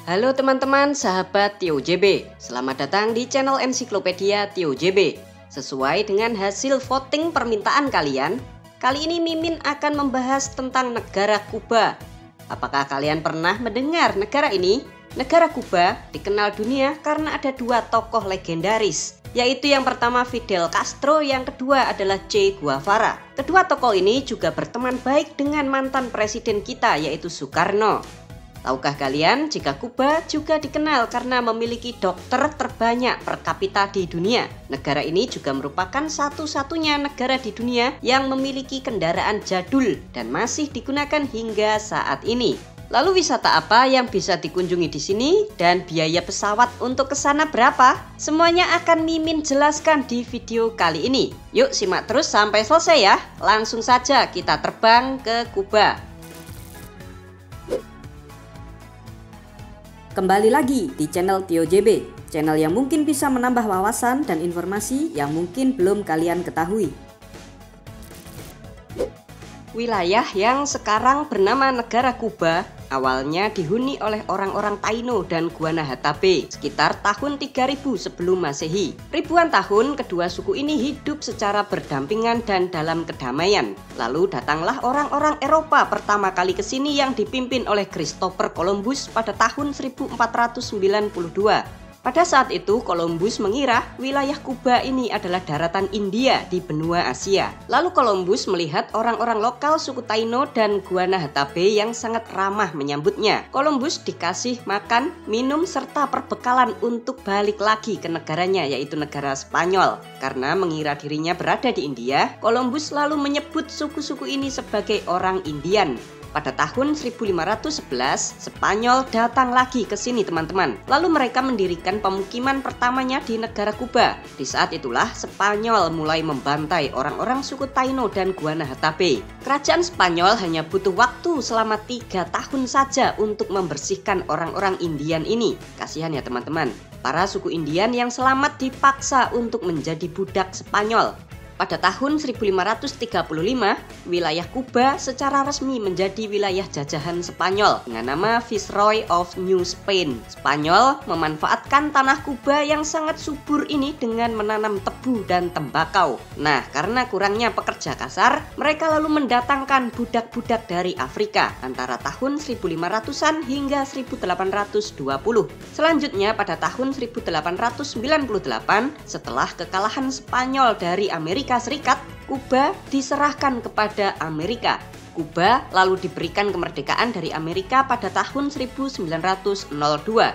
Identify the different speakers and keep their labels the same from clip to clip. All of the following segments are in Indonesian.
Speaker 1: Halo teman-teman, sahabat Tio JB. Selamat datang di channel Ensiklopedia Tio JB. Sesuai dengan hasil voting permintaan kalian, kali ini Mimin akan membahas tentang negara Kuba. Apakah kalian pernah mendengar negara ini? Negara Kuba dikenal dunia karena ada dua tokoh legendaris, yaitu yang pertama Fidel Castro, yang kedua adalah Che Guevara. Kedua tokoh ini juga berteman baik dengan mantan presiden kita, yaitu Soekarno. Tahukah kalian jika Kuba juga dikenal karena memiliki dokter terbanyak per kapita di dunia? Negara ini juga merupakan satu-satunya negara di dunia yang memiliki kendaraan jadul dan masih digunakan hingga saat ini. Lalu wisata apa yang bisa dikunjungi di sini dan biaya pesawat untuk ke sana berapa? Semuanya akan Mimin jelaskan di video kali ini. Yuk simak terus sampai selesai ya. Langsung saja kita terbang ke Kuba. Kembali lagi di channel Tio JB, channel yang mungkin bisa menambah wawasan dan informasi yang mungkin belum kalian ketahui. Wilayah yang sekarang bernama negara Kuba awalnya dihuni oleh orang-orang Taino dan Guanahatape sekitar tahun 3000 sebelum Masehi. Ribuan tahun kedua suku ini hidup secara berdampingan dan dalam kedamaian. Lalu datanglah orang-orang Eropa pertama kali ke sini yang dipimpin oleh Christopher Columbus pada tahun 1492. Pada saat itu Columbus mengira wilayah Kuba ini adalah daratan India di benua Asia. Lalu Columbus melihat orang-orang lokal suku Taino dan Guanahatape yang sangat ramah menyambutnya. Columbus dikasih makan, minum, serta perbekalan untuk balik lagi ke negaranya, yaitu negara Spanyol. Karena mengira dirinya berada di India, Columbus lalu menyebut suku-suku ini sebagai orang Indian. Pada tahun 1511, Spanyol datang lagi ke sini teman-teman. Lalu mereka mendirikan pemukiman pertamanya di negara Kuba. Di saat itulah Spanyol mulai membantai orang-orang suku Taino dan Guanahatape. Kerajaan Spanyol hanya butuh waktu selama 3 tahun saja untuk membersihkan orang-orang Indian ini. Kasihan ya teman-teman, para suku Indian yang selamat dipaksa untuk menjadi budak Spanyol. Pada tahun 1535, wilayah Kuba secara resmi menjadi wilayah jajahan Spanyol dengan nama Viceroy of New Spain. Spanyol memanfaatkan tanah Kuba yang sangat subur ini dengan menanam tebu dan tembakau. Nah, karena kurangnya pekerja kasar, mereka lalu mendatangkan budak-budak dari Afrika antara tahun 1500-an hingga 1820. Selanjutnya pada tahun 1898, setelah kekalahan Spanyol dari Amerika Serikat, Kuba diserahkan kepada Amerika. Kuba lalu diberikan kemerdekaan dari Amerika pada tahun 1902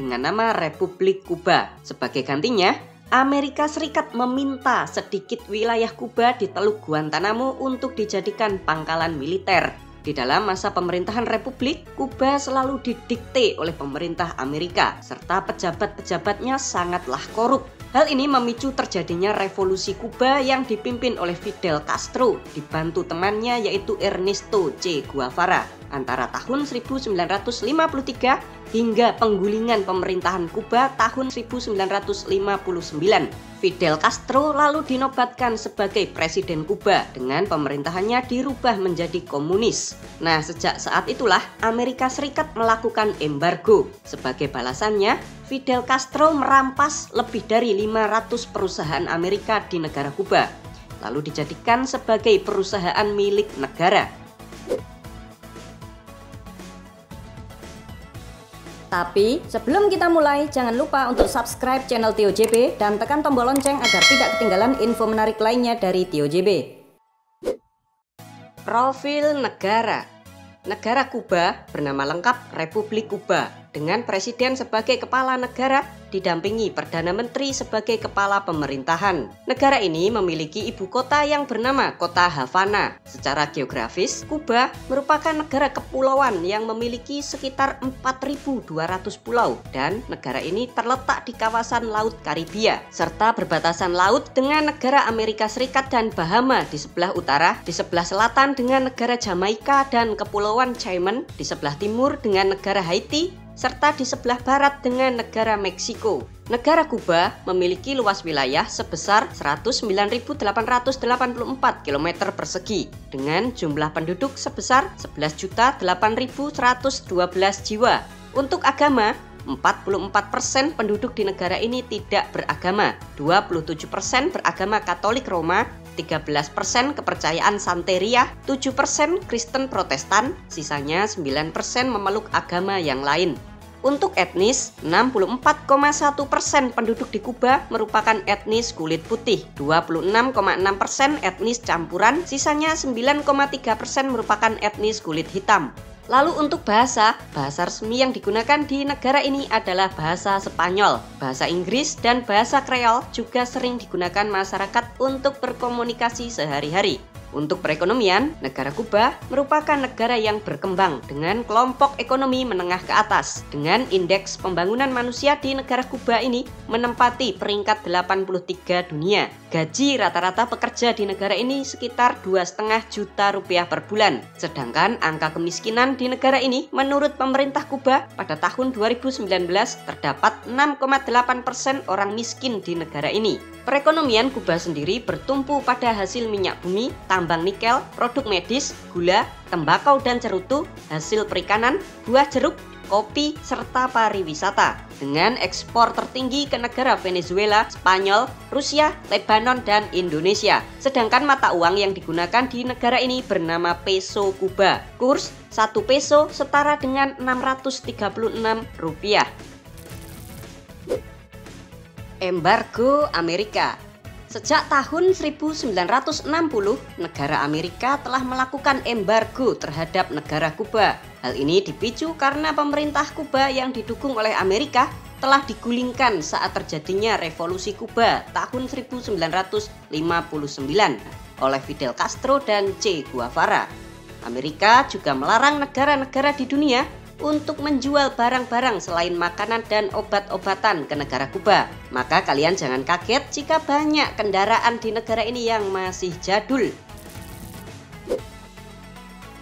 Speaker 1: dengan nama Republik Kuba. Sebagai gantinya, Amerika Serikat meminta sedikit wilayah Kuba di Teluk Guantanamo untuk dijadikan pangkalan militer. Di dalam masa pemerintahan Republik, Kuba selalu didikte oleh pemerintah Amerika, serta pejabat-pejabatnya sangatlah korup. Hal ini memicu terjadinya revolusi Kuba yang dipimpin oleh Fidel Castro, dibantu temannya yaitu Ernesto Che Guevara, antara tahun 1953 hingga penggulingan pemerintahan Kuba tahun 1959. Fidel Castro lalu dinobatkan sebagai presiden Kuba dengan pemerintahannya dirubah menjadi komunis. Nah, sejak saat itulah Amerika Serikat melakukan embargo. Sebagai balasannya, Fidel Castro merampas lebih dari 500 perusahaan Amerika di negara Kuba, lalu dijadikan sebagai perusahaan milik negara. Tapi sebelum kita mulai, jangan lupa untuk subscribe channel Tio JB dan tekan tombol lonceng agar tidak ketinggalan info menarik lainnya dari Tio JB. Profil negara. Negara Kuba bernama lengkap Republik Kuba, dengan presiden sebagai kepala negara didampingi Perdana Menteri sebagai kepala pemerintahan. Negara ini memiliki ibu kota yang bernama Kota Havana. Secara geografis, Kuba merupakan negara kepulauan yang memiliki sekitar 4.200 pulau, dan negara ini terletak di kawasan Laut Karibia serta berbatasan laut dengan negara Amerika Serikat dan Bahama di sebelah utara, di sebelah selatan dengan negara Jamaika dan Kepulauan Cayman, di sebelah timur dengan negara Haiti, serta di sebelah barat dengan negara Meksiko. Negara Kuba memiliki luas wilayah sebesar 109.884 km persegi dengan jumlah penduduk sebesar 11.008.112 jiwa. Untuk agama, 44% penduduk di negara ini tidak beragama, 27% beragama Katolik Roma, 13% kepercayaan Santeria, 7% Kristen Protestan, sisanya 9% memeluk agama yang lain. Untuk etnis, 64,1% penduduk di Kuba merupakan etnis kulit putih, 26,6% etnis campuran, sisanya 9,3% merupakan etnis kulit hitam. Lalu untuk bahasa resmi yang digunakan di negara ini adalah bahasa Spanyol, bahasa Inggris, dan bahasa Kreol juga sering digunakan masyarakat untuk berkomunikasi sehari-hari. Untuk perekonomian, negara Kuba merupakan negara yang berkembang dengan kelompok ekonomi menengah ke atas. Dengan indeks pembangunan manusia di negara Kuba ini menempati peringkat 83 dunia. Gaji rata-rata pekerja di negara ini sekitar 2,5 juta rupiah per bulan. Sedangkan angka kemiskinan di negara ini menurut pemerintah Kuba pada tahun 2019 terdapat 6,8% orang miskin di negara ini. Perekonomian Kuba sendiri bertumpu pada hasil minyak bumi, tambang nikel, produk medis, gula, tembakau dan cerutu, hasil perikanan, buah jeruk, kopi, serta pariwisata. Dengan ekspor tertinggi ke negara Venezuela, Spanyol, Rusia, Lebanon, dan Indonesia. Sedangkan mata uang yang digunakan di negara ini bernama peso Kuba. Kurs 1 peso setara dengan 636 rupiah. Embargo Amerika. Sejak tahun 1960, negara Amerika telah melakukan embargo terhadap negara Kuba. Hal ini dipicu karena pemerintah Kuba yang didukung oleh Amerika telah digulingkan saat terjadinya revolusi Kuba tahun 1959 oleh Fidel Castro dan Che Guevara. Amerika juga melarang negara-negara di dunia untuk menjual barang-barang selain makanan dan obat-obatan ke negara Kuba. Maka kalian jangan kaget jika banyak kendaraan di negara ini yang masih jadul.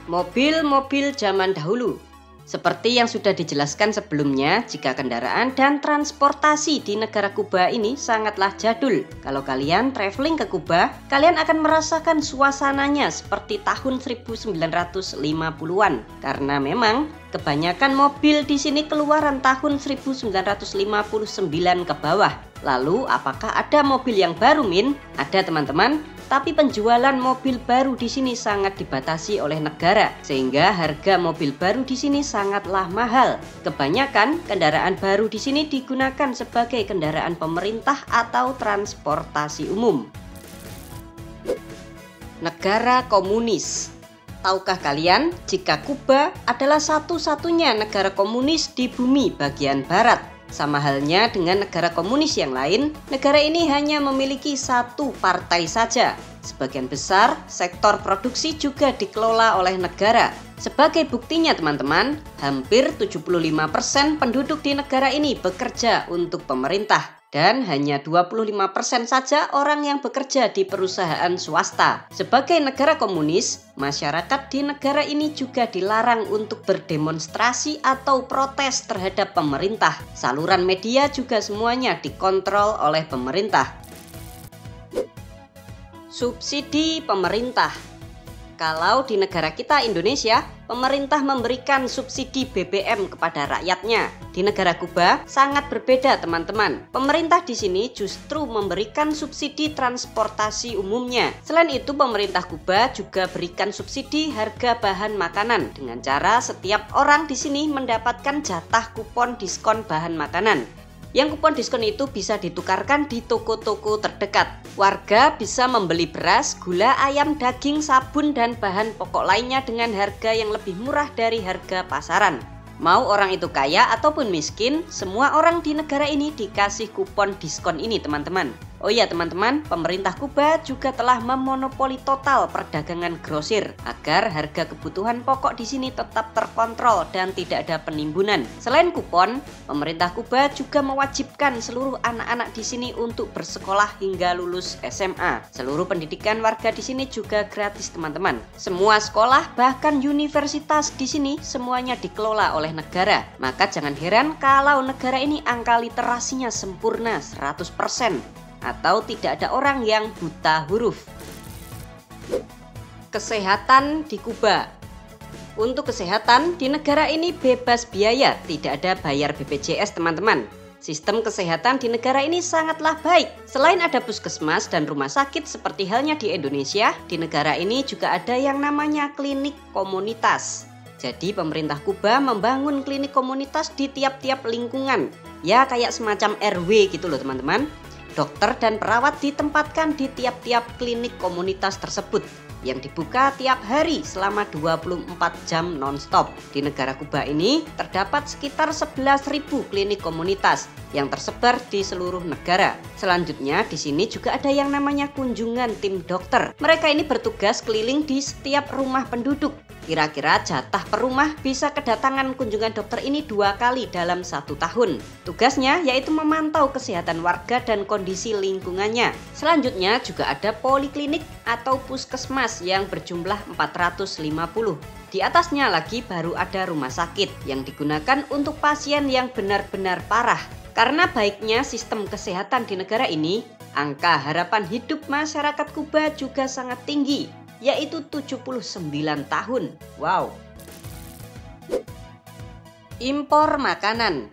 Speaker 1: Mobil-mobil zaman dahulu. Seperti yang sudah dijelaskan sebelumnya, jika kendaraan dan transportasi di negara Kuba ini sangatlah jadul. Kalau kalian traveling ke Kuba, kalian akan merasakan suasananya seperti tahun 1950-an. Karena memang kebanyakan mobil di sini keluaran tahun 1959 ke bawah. Lalu apakah ada mobil yang baru, Min? Ada, teman-teman. Tapi penjualan mobil baru di sini sangat dibatasi oleh negara, sehingga harga mobil baru di sini sangatlah mahal. Kebanyakan kendaraan baru di sini digunakan sebagai kendaraan pemerintah atau transportasi umum. Negara komunis. Tahukah kalian jika Kuba adalah satu-satunya negara komunis di bumi bagian barat? Sama halnya dengan negara komunis yang lain, negara ini hanya memiliki satu partai saja. Sebagian besar sektor produksi juga dikelola oleh negara. Sebagai buktinya teman-teman, hampir 75% penduduk di negara ini bekerja untuk pemerintah. Dan hanya 25% saja orang yang bekerja di perusahaan swasta. Sebagai negara komunis, masyarakat di negara ini juga dilarang untuk berdemonstrasi atau protes terhadap pemerintah. Saluran media juga semuanya dikontrol oleh pemerintah. Subsidi pemerintah. Kalau di negara kita Indonesia, pemerintah memberikan subsidi BBM kepada rakyatnya. Di negara Kuba sangat berbeda, teman-teman. Pemerintah di sini justru memberikan subsidi transportasi umumnya. Selain itu, pemerintah Kuba juga berikan subsidi harga bahan makanan dengan cara setiap orang di sini mendapatkan jatah kupon diskon bahan makanan. Yang kupon diskon itu bisa ditukarkan di toko-toko terdekat. Warga bisa membeli beras, gula, ayam, daging, sabun, dan bahan pokok lainnya dengan harga yang lebih murah dari harga pasaran. Mau orang itu kaya ataupun miskin, semua orang di negara ini dikasih kupon diskon ini, teman-teman. Oh iya teman-teman, pemerintah Kuba juga telah memonopoli total perdagangan grosir agar harga kebutuhan pokok di sini tetap terkontrol dan tidak ada penimbunan. Selain kupon, pemerintah Kuba juga mewajibkan seluruh anak-anak di sini untuk bersekolah hingga lulus SMA. Seluruh pendidikan warga di sini juga gratis, teman-teman. Semua sekolah bahkan universitas di sini semuanya dikelola oleh negara. Maka jangan heran kalau negara ini angka literasinya sempurna 100%. Atau tidak ada orang yang buta huruf. Kesehatan di Kuba. Untuk kesehatan, di negara ini bebas biaya, tidak ada bayar BPJS teman-teman. Sistem kesehatan di negara ini sangatlah baik. Selain ada puskesmas dan rumah sakit seperti halnya di Indonesia, di negara ini juga ada yang namanya klinik komunitas. Jadi pemerintah Kuba membangun klinik komunitas di tiap-tiap lingkungan. Ya kayak semacam RW gitu loh teman-teman. Dokter dan perawat ditempatkan di tiap-tiap klinik komunitas tersebut yang dibuka tiap hari selama 24 jam non-stop. Di negara Kuba ini terdapat sekitar 11.000 klinik komunitas yang tersebar di seluruh negara. Selanjutnya di sini juga ada yang namanya kunjungan tim dokter. Mereka ini bertugas keliling di setiap rumah penduduk. Kira-kira jatah per rumah bisa kedatangan kunjungan dokter ini 2 kali dalam 1 tahun. Tugasnya yaitu memantau kesehatan warga dan kondisi lingkungannya. Selanjutnya juga ada poliklinik atau puskesmas yang berjumlah 450. Di atasnya lagi baru ada rumah sakit yang digunakan untuk pasien yang benar-benar parah. Karena baiknya sistem kesehatan di negara ini, angka harapan hidup masyarakat Kuba juga sangat tinggi, yaitu 79 tahun. Wow. Impor makanan.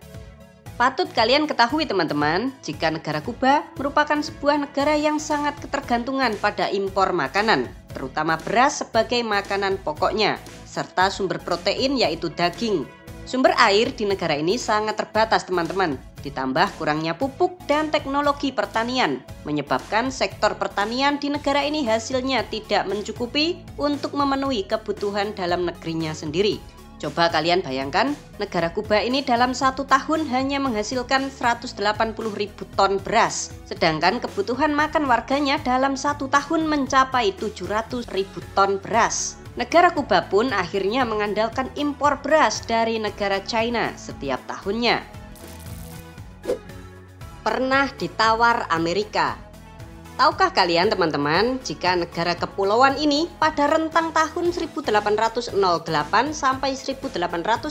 Speaker 1: Patut kalian ketahui teman-teman, jika negara Kuba merupakan sebuah negara yang sangat ketergantungan pada impor makanan, terutama beras sebagai makanan pokoknya, serta sumber protein yaitu daging. Sumber air di negara ini sangat terbatas teman-teman, ditambah kurangnya pupuk dan teknologi pertanian, menyebabkan sektor pertanian di negara ini hasilnya tidak mencukupi untuk memenuhi kebutuhan dalam negerinya sendiri. Coba kalian bayangkan, negara Kuba ini dalam 1 tahun hanya menghasilkan 180.000 ton beras, sedangkan kebutuhan makan warganya dalam 1 tahun mencapai 700.000 ton beras. Negara Kuba pun akhirnya mengandalkan impor beras dari negara China setiap tahunnya. Pernah ditawar Amerika. Tahukah kalian teman-teman, jika negara kepulauan ini pada rentang tahun 1808 sampai 1898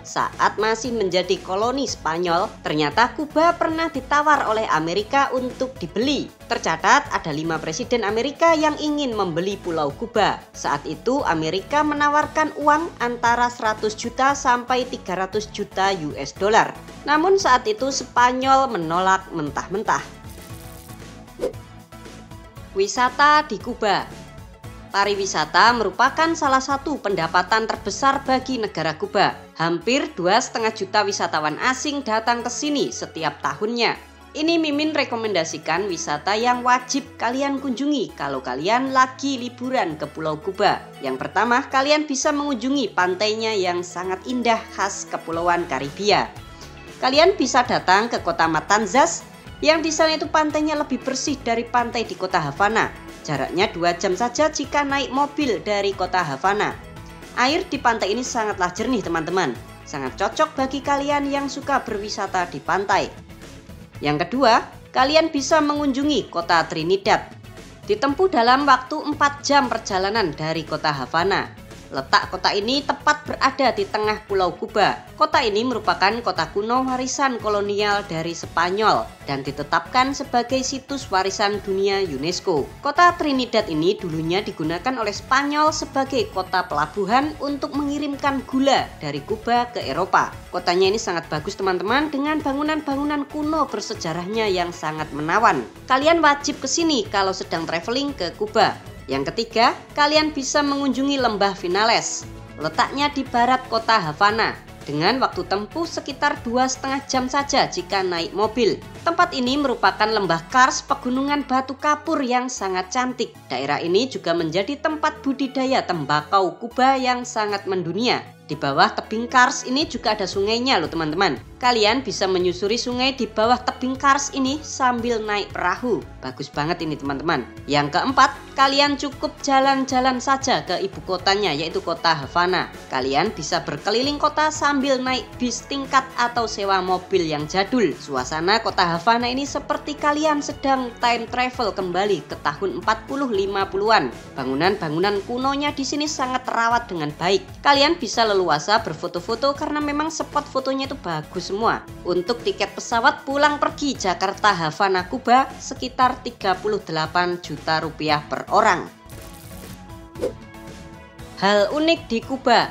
Speaker 1: saat masih menjadi koloni Spanyol, ternyata Kuba pernah ditawar oleh Amerika untuk dibeli. Tercatat ada 5 presiden Amerika yang ingin membeli Pulau Kuba. Saat itu Amerika menawarkan uang antara 100 juta sampai 300 juta US dollar. Namun saat itu Spanyol menolak mentah-mentah. Wisata di Kuba. Pariwisata merupakan salah satu pendapatan terbesar bagi negara Kuba. Hampir 2,5 juta wisatawan asing datang ke sini setiap tahunnya. Ini Mimin rekomendasikan wisata yang wajib kalian kunjungi kalau kalian lagi liburan ke Pulau Kuba. Yang pertama, kalian bisa mengunjungi pantainya yang sangat indah khas Kepulauan Karibia. Kalian bisa datang ke kota Matanzas, yang di sana itu pantainya lebih bersih dari pantai di kota Havana. Jaraknya 2 jam saja jika naik mobil dari kota Havana. Air di pantai ini sangatlah jernih teman-teman. Sangat cocok bagi kalian yang suka berwisata di pantai. Yang kedua, kalian bisa mengunjungi kota Trinidad. Ditempuh dalam waktu 4 jam perjalanan dari kota Havana. Letak kota ini tepat berada di tengah Pulau Kuba. Kota ini merupakan kota kuno warisan kolonial dari Spanyol dan ditetapkan sebagai situs warisan dunia UNESCO. Kota Trinidad ini dulunya digunakan oleh Spanyol sebagai kota pelabuhan untuk mengirimkan gula dari Kuba ke Eropa. Kotanya ini sangat bagus teman-teman, dengan bangunan-bangunan kuno bersejarahnya yang sangat menawan. Kalian wajib kesini kalau sedang traveling ke Kuba. Yang ketiga, kalian bisa mengunjungi lembah Vinales. Letaknya di barat kota Havana, dengan waktu tempuh sekitar 2,5 jam saja jika naik mobil. Tempat ini merupakan lembah kars pegunungan batu kapur yang sangat cantik. Daerah ini juga menjadi tempat budidaya tembakau Kuba yang sangat mendunia. Di bawah tebing kars ini juga ada sungainya loh teman-teman. Kalian bisa menyusuri sungai di bawah tebing kars ini sambil naik perahu. Bagus banget ini teman-teman. Yang keempat, kalian cukup jalan-jalan saja ke ibu kotanya yaitu kota Havana. Kalian bisa berkeliling kota sambil naik bis tingkat atau sewa mobil yang jadul. Suasana kota Havana ini seperti kalian sedang time travel kembali ke tahun 40-50-an. Bangunan-bangunan kunonya di sini sangat terawat dengan baik. Kalian bisa leluasa berfoto-foto karena memang spot fotonya itu bagus semua. Untuk tiket pesawat pulang pergi Jakarta Havana Kuba sekitar 38 juta rupiah per orang. Hal unik di Kuba.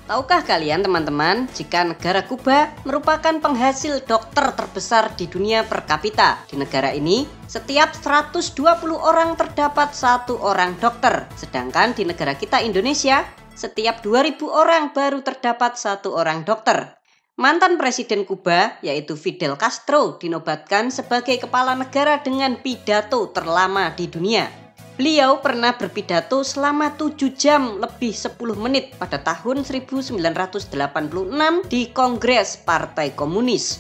Speaker 1: Tahukah kalian teman-teman, jika negara Kuba merupakan penghasil dokter terbesar di dunia per kapita. Di negara ini, setiap 120 orang terdapat 1 orang dokter. Sedangkan di negara kita Indonesia, setiap 2000 orang baru terdapat 1 orang dokter. Mantan Presiden Kuba, yaitu Fidel Castro, dinobatkan sebagai kepala negara dengan pidato terlama di dunia. Beliau pernah berpidato selama 7 jam lebih 10 menit pada tahun 1986 di Kongres Partai Komunis.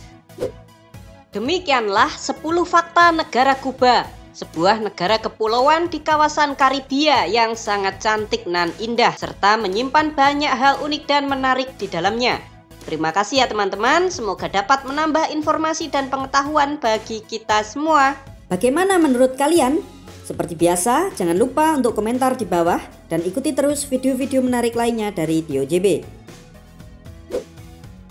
Speaker 1: Demikianlah 10 fakta negara Kuba, sebuah negara kepulauan di kawasan Karibia yang sangat cantik dan indah serta menyimpan banyak hal unik dan menarik di dalamnya. Terima kasih ya teman-teman, semoga dapat menambah informasi dan pengetahuan bagi kita semua.
Speaker 2: Bagaimana menurut kalian? Seperti biasa, jangan lupa untuk komentar di bawah dan ikuti terus video-video menarik lainnya dari Tio JB.